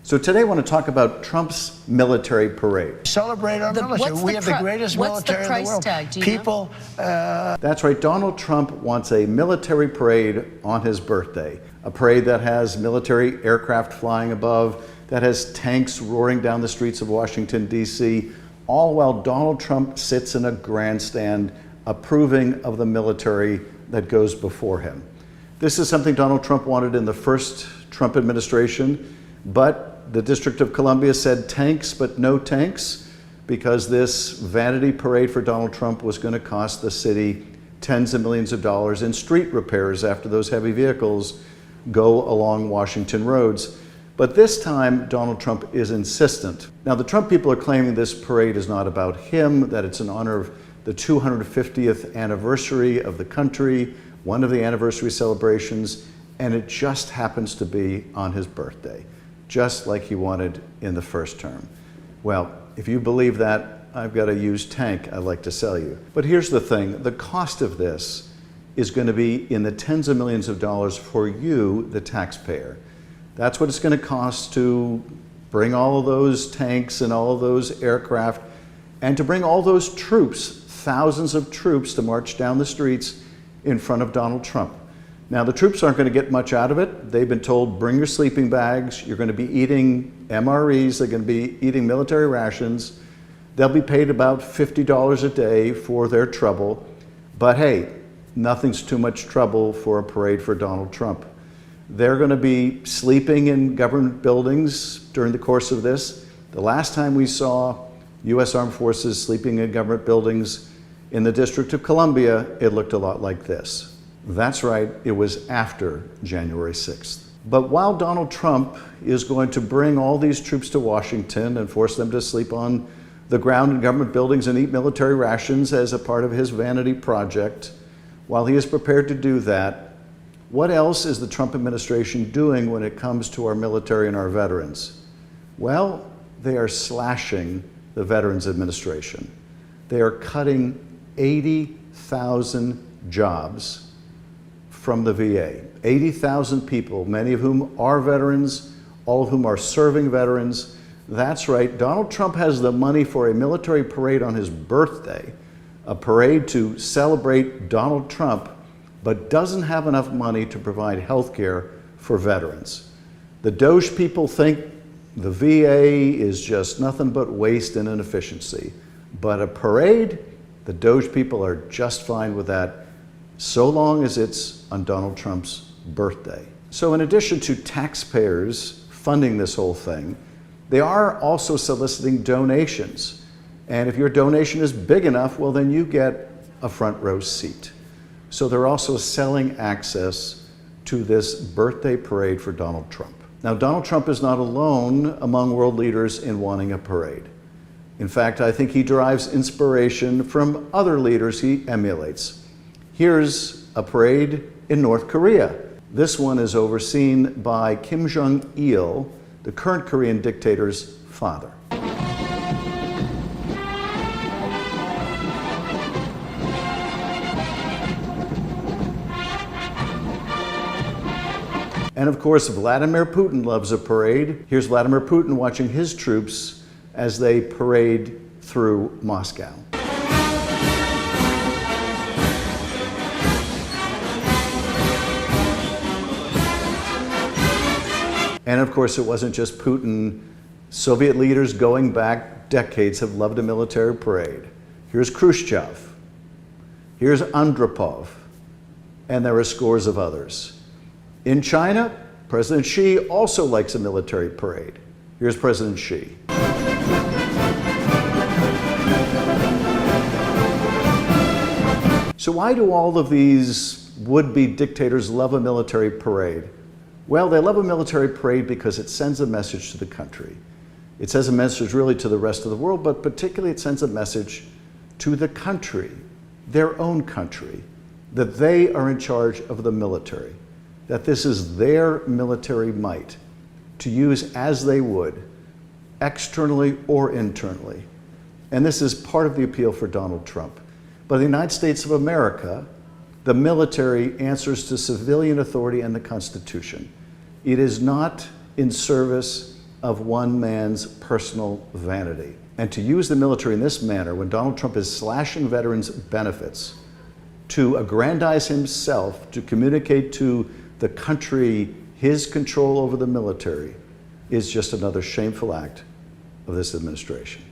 So today I want to talk about Trump's military parade. Celebrate our military. We have the greatest military in the world. What's the price tag? Do you know? That's right. Donald Trump wants a military parade on his birthday. A parade that has military aircraft flying above, that has tanks roaring down the streets of Washington, D.C., all while Donald Trump sits in a grandstand approving of the military that goes before him. This is something Donald Trump wanted in the first Trump administration, but the District of Columbia said tanks, but no tanks, because this vanity parade for Donald Trump was going to cost the city tens of millions of dollars in street repairs after those heavy vehicles go along Washington roads. But this time, Donald Trump is insistent. Now, the Trump people are claiming this parade is not about him, that it's in honor of the 250th anniversary of the country, one of the anniversary celebrations, and it just happens to be on his birthday, just like he wanted in the first term. Well, if you believe that, I've got a used tank I'd like to sell you. But here's the thing, the cost of this is going to be in the tens of millions of dollars for you, the taxpayer. That's what it's going to cost to bring all of those tanks and all of those aircraft, and to bring all those troops, thousands of troops, to march down the streets in front of Donald Trump. Now, the troops aren't going to get much out of it. They've been told, bring your sleeping bags. You're going to be eating MREs. They're going to be eating military rations. They'll be paid about $50 a day for their trouble. But hey, nothing's too much trouble for a parade for Donald Trump. They're going to be sleeping in government buildings during the course of this. The last time we saw U.S. Armed Forces sleeping in government buildings in the District of Columbia, it looked a lot like this. That's right, it was after January 6th. But while Donald Trump is going to bring all these troops to Washington and force them to sleep on the ground in government buildings and eat military rations as a part of his vanity project, while he is prepared to do that, what else is the Trump administration doing when it comes to our military and our veterans? Well, they are slashing the Veterans Administration. They are cutting 80,000 jobs from the VA. 80,000 people, many of whom are veterans, all of whom are serving veterans. That's right, Donald Trump has the money for a military parade on his birthday, a parade to celebrate Donald Trump, but doesn't have enough money to provide health care for veterans. The Doge people think the VA is just nothing but waste and inefficiency. But a parade, the Doge people are just fine with that, so long as it's on Donald Trump's birthday. So in addition to taxpayers funding this whole thing, they are also soliciting donations. And if your donation is big enough, well, then you get a front row seat. So they're also selling access to this birthday parade for Donald Trump. Now, Donald Trump is not alone among world leaders in wanting a parade. In fact, I think he derives inspiration from other leaders he emulates. Here's a parade in North Korea. This one is overseen by Kim Jong-il, the current Korean dictator's father. And of course, Vladimir Putin loves a parade. Here's Vladimir Putin watching his troops as they parade through Moscow. And of course, it wasn't just Putin. Soviet leaders going back decades have loved a military parade. Here's Khrushchev. Here's Andropov. And there are scores of others. In China, President Xi also likes a military parade. Here's President Xi. So why do all of these would-be dictators love a military parade? Well, they love a military parade because it sends a message to the country. It sends a message really to the rest of the world, but particularly it sends a message to the country, their own country, that they are in charge of the military, that this is their military might to use as they would, externally or internally. And this is part of the appeal for Donald Trump. But in the United States of America, the military answers to civilian authority and the Constitution. It is not in service of one man's personal vanity. And to use the military in this manner, when Donald Trump is slashing veterans' benefits, to aggrandize himself, to communicate to the country his control over the military, is just another shameful act of this administration.